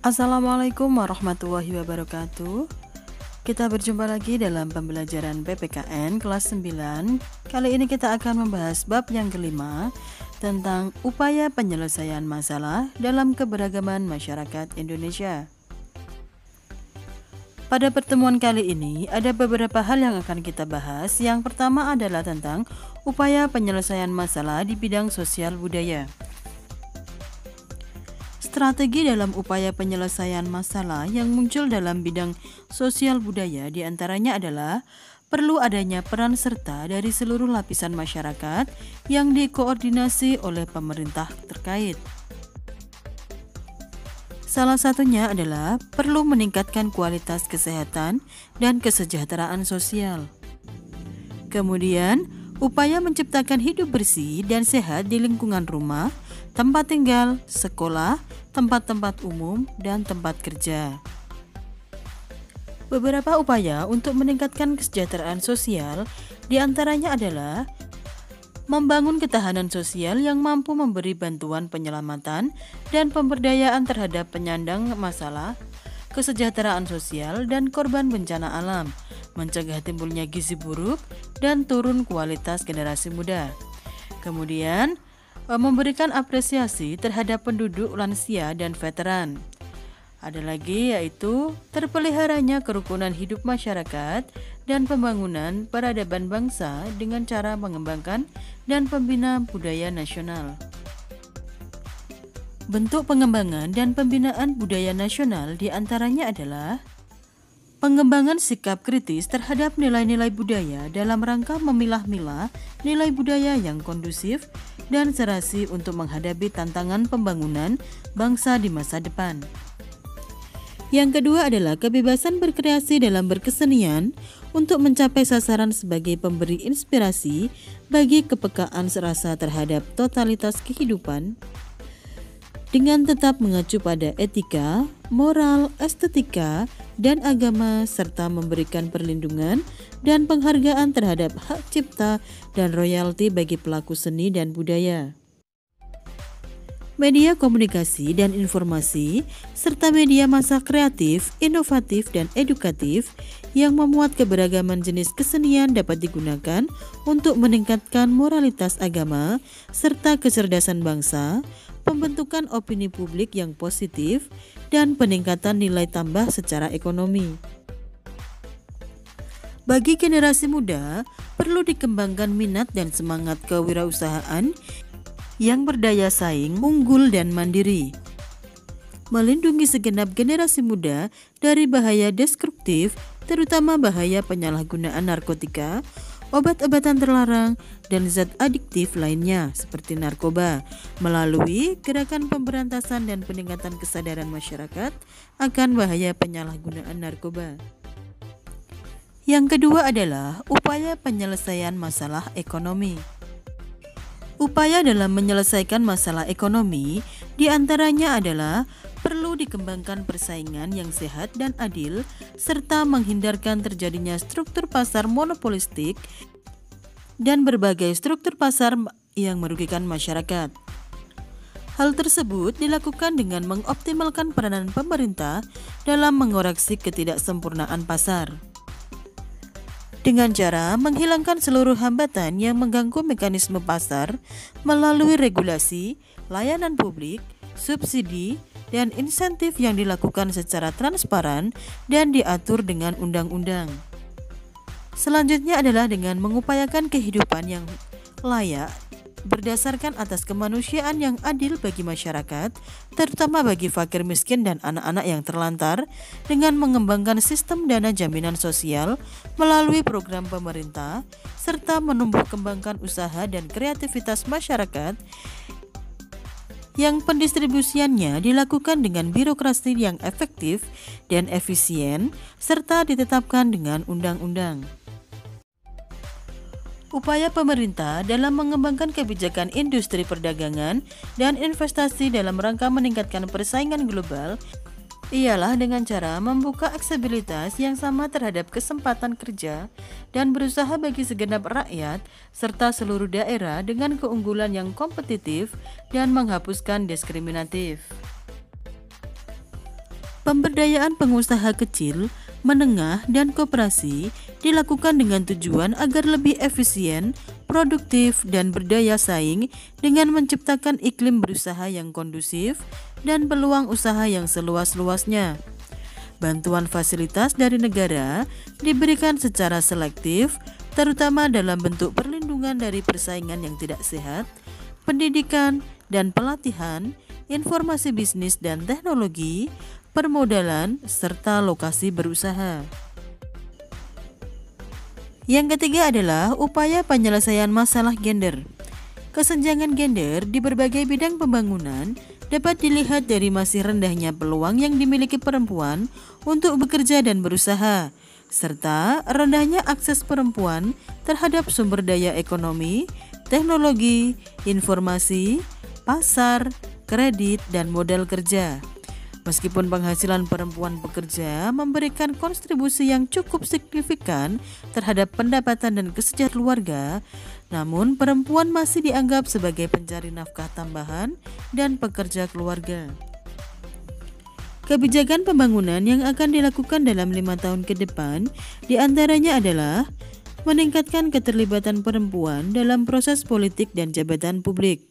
Assalamualaikum warahmatullahi wabarakatuh. Kita berjumpa lagi dalam pembelajaran PPKN kelas 9. Kali ini kita akan membahas bab yang kelima tentang upaya penyelesaian masalah dalam keberagaman masyarakat Indonesia. Pada pertemuan kali ini ada beberapa hal yang akan kita bahas. Yang pertama adalah tentang upaya penyelesaian masalah di bidang sosial budaya. Strategi dalam upaya penyelesaian masalah yang muncul dalam bidang sosial budaya diantaranya adalah perlu adanya peran serta dari seluruh lapisan masyarakat yang dikoordinasi oleh pemerintah terkait. Salah satunya adalah perlu meningkatkan kualitas kesehatan dan kesejahteraan sosial. Kemudian, upaya menciptakan hidup bersih dan sehat di lingkungan rumah, tempat tinggal, sekolah, tempat-tempat umum, dan tempat kerja. Beberapa upaya untuk meningkatkan kesejahteraan sosial diantaranya adalah membangun ketahanan sosial yang mampu memberi bantuan penyelamatan dan pemberdayaan terhadap penyandang masalah, kesejahteraan sosial, dan korban bencana alam, mencegah timbulnya gizi buruk, dan turun kualitas generasi muda. Kemudian, memberikan apresiasi terhadap penduduk lansia dan veteran. Ada lagi yaitu terpeliharanya kerukunan hidup masyarakat dan pembangunan peradaban bangsa dengan cara mengembangkan dan pembina budaya nasional. Bentuk pengembangan dan pembinaan budaya nasional diantaranya adalah pengembangan sikap kritis terhadap nilai-nilai budaya dalam rangka memilah-milah nilai budaya yang kondusif dan serasi untuk menghadapi tantangan pembangunan bangsa di masa depan. Yang kedua adalah kebebasan berkreasi dalam berkesenian untuk mencapai sasaran sebagai pemberi inspirasi bagi kepekaan serasa terhadap totalitas kehidupan dengan tetap mengacu pada etika, moral, estetika, dan agama serta memberikan perlindungan dan penghargaan terhadap hak cipta dan royalti bagi pelaku seni dan budaya. Media komunikasi dan informasi, serta media massa kreatif, inovatif, dan edukatif yang memuat keberagaman jenis kesenian dapat digunakan untuk meningkatkan moralitas agama serta kecerdasan bangsa, pembentukan opini publik yang positif, dan peningkatan nilai tambah secara ekonomi. Bagi generasi muda, perlu dikembangkan minat dan semangat kewirausahaan yang berdaya saing, unggul, dan mandiri. Melindungi segenap generasi muda dari bahaya destruktif, terutama bahaya penyalahgunaan narkotika, obat-obatan terlarang, dan zat adiktif lainnya seperti narkoba, melalui gerakan pemberantasan dan peningkatan kesadaran masyarakat akan bahaya penyalahgunaan narkoba. Yang kedua adalah upaya penyelesaian masalah ekonomi. Upaya dalam menyelesaikan masalah ekonomi diantaranya adalah perlu dikembangkan persaingan yang sehat dan adil serta menghindarkan terjadinya struktur pasar monopolistik dan berbagai struktur pasar yang merugikan masyarakat. Hal tersebut dilakukan dengan mengoptimalkan peranan pemerintah dalam mengoreksi ketidaksempurnaan pasar, dengan cara menghilangkan seluruh hambatan yang mengganggu mekanisme pasar melalui regulasi, layanan publik, subsidi, dan insentif yang dilakukan secara transparan dan diatur dengan undang-undang. Selanjutnya adalah dengan mengupayakan kehidupan yang layak berdasarkan atas kemanusiaan yang adil bagi masyarakat, terutama bagi fakir miskin dan anak-anak yang terlantar, dengan mengembangkan sistem dana jaminan sosial melalui program pemerintah, serta menumbuh kembangkan usaha dan kreativitas masyarakat yang pendistribusiannya dilakukan dengan birokrasi yang efektif dan efisien, serta ditetapkan dengan undang-undang. Upaya pemerintah dalam mengembangkan kebijakan industri perdagangan dan investasi dalam rangka meningkatkan persaingan global ialah dengan cara membuka aksesibilitas yang sama terhadap kesempatan kerja dan berusaha bagi segenap rakyat serta seluruh daerah dengan keunggulan yang kompetitif dan menghapuskan diskriminatif. Pemberdayaan pengusaha kecil, menengah, dan koperasi dilakukan dengan tujuan agar lebih efisien, produktif, dan berdaya saing dengan menciptakan iklim berusaha yang kondusif dan peluang usaha yang seluas-luasnya. Bantuan fasilitas dari negara diberikan secara selektif, terutama dalam bentuk perlindungan dari persaingan yang tidak sehat, pendidikan dan pelatihan, informasi bisnis dan teknologi, permodalan, serta lokasi berusaha. Yang ketiga adalah upaya penyelesaian masalah gender. Kesenjangan gender di berbagai bidang pembangunan dapat dilihat dari masih rendahnya peluang yang dimiliki perempuan untuk bekerja dan berusaha, serta rendahnya akses perempuan terhadap sumber daya ekonomi, teknologi, informasi, pasar, kredit, dan modal kerja. Meskipun penghasilan perempuan pekerja memberikan kontribusi yang cukup signifikan terhadap pendapatan dan kesejahteraan keluarga, namun perempuan masih dianggap sebagai pencari nafkah tambahan dan pekerja keluarga. Kebijakan pembangunan yang akan dilakukan dalam 5 tahun ke depan diantaranya adalah meningkatkan keterlibatan perempuan dalam proses politik dan jabatan publik,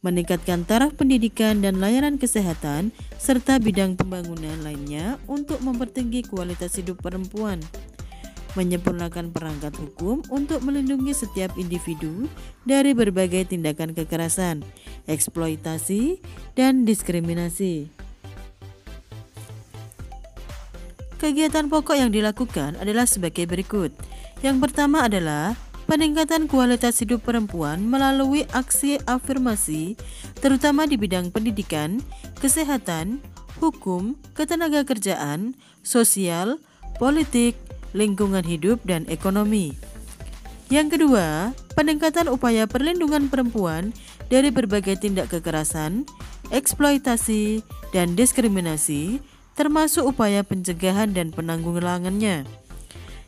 meningkatkan taraf pendidikan dan layanan kesehatan, serta bidang pembangunan lainnya untuk mempertinggi kualitas hidup perempuan, menyempurnakan perangkat hukum untuk melindungi setiap individu dari berbagai tindakan kekerasan, eksploitasi, dan diskriminasi. Kegiatan pokok yang dilakukan adalah sebagai berikut. Yang pertama adalah peningkatan kualitas hidup perempuan melalui aksi afirmasi, terutama di bidang pendidikan, kesehatan, hukum, ketenagakerjaan, sosial, politik, lingkungan hidup, dan ekonomi. Yang kedua, peningkatan upaya perlindungan perempuan dari berbagai tindak kekerasan, eksploitasi, dan diskriminasi, termasuk upaya pencegahan dan penanggulangannya.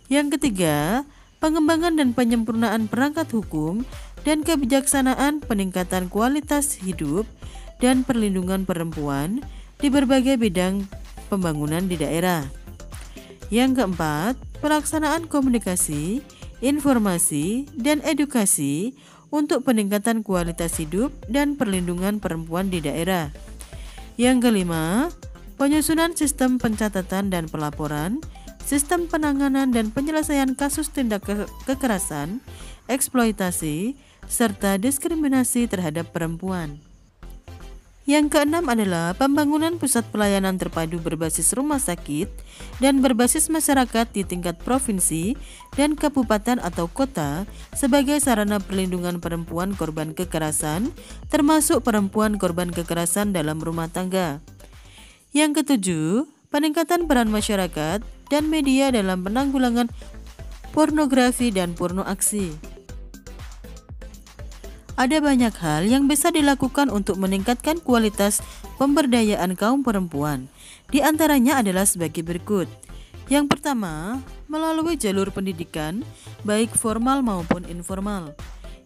Yang ketiga, pengembangan dan penyempurnaan perangkat hukum dan kebijaksanaan, peningkatan kualitas hidup dan perlindungan perempuan di berbagai bidang pembangunan di daerah. Yang keempat, pelaksanaan komunikasi, informasi, dan edukasi untuk peningkatan kualitas hidup dan perlindungan perempuan di daerah. Yang kelima, penyusunan sistem pencatatan dan pelaporan, sistem penanganan dan penyelesaian kasus tindak kekerasan, eksploitasi, serta diskriminasi terhadap perempuan. Yang keenam adalah pembangunan pusat pelayanan terpadu berbasis rumah sakit dan berbasis masyarakat di tingkat provinsi dan kabupaten atau kota sebagai sarana perlindungan perempuan korban kekerasan, termasuk perempuan korban kekerasan dalam rumah tangga. Yang ketujuh, peningkatan peran masyarakat dan media dalam penanggulangan pornografi dan porno aksi. Ada banyak hal yang bisa dilakukan untuk meningkatkan kualitas pemberdayaan kaum perempuan. Di antaranya adalah sebagai berikut. Yang pertama, melalui jalur pendidikan, baik formal maupun informal.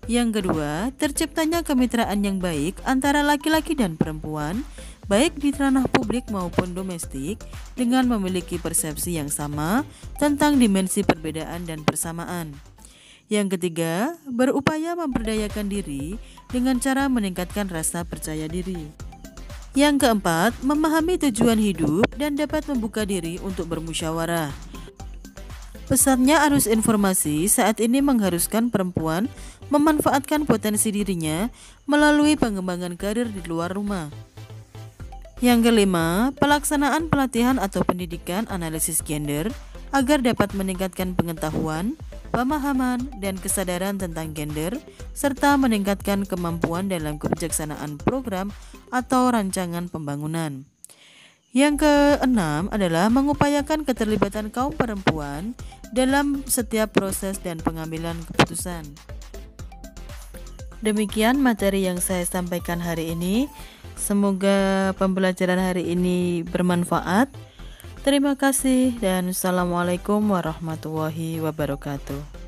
Yang kedua, terciptanya kemitraan yang baik antara laki-laki dan perempuan, baik di ranah publik maupun domestik, dengan memiliki persepsi yang sama tentang dimensi perbedaan dan persamaan. Yang ketiga, berupaya memberdayakan diri dengan cara meningkatkan rasa percaya diri. Yang keempat, memahami tujuan hidup dan dapat membuka diri untuk bermusyawarah. Pesatnya arus informasi saat ini mengharuskan perempuan memanfaatkan potensi dirinya melalui pengembangan karir di luar rumah. Yang kelima, pelaksanaan pelatihan atau pendidikan analisis gender agar dapat meningkatkan pengetahuan, pemahaman, dan kesadaran tentang gender, serta meningkatkan kemampuan dalam kebijaksanaan program atau rancangan pembangunan. Yang keenam adalah mengupayakan keterlibatan kaum perempuan dalam setiap proses dan pengambilan keputusan. Demikian materi yang saya sampaikan hari ini. Semoga pembelajaran hari ini bermanfaat. Terima kasih dan Assalamualaikum warahmatullahi wabarakatuh.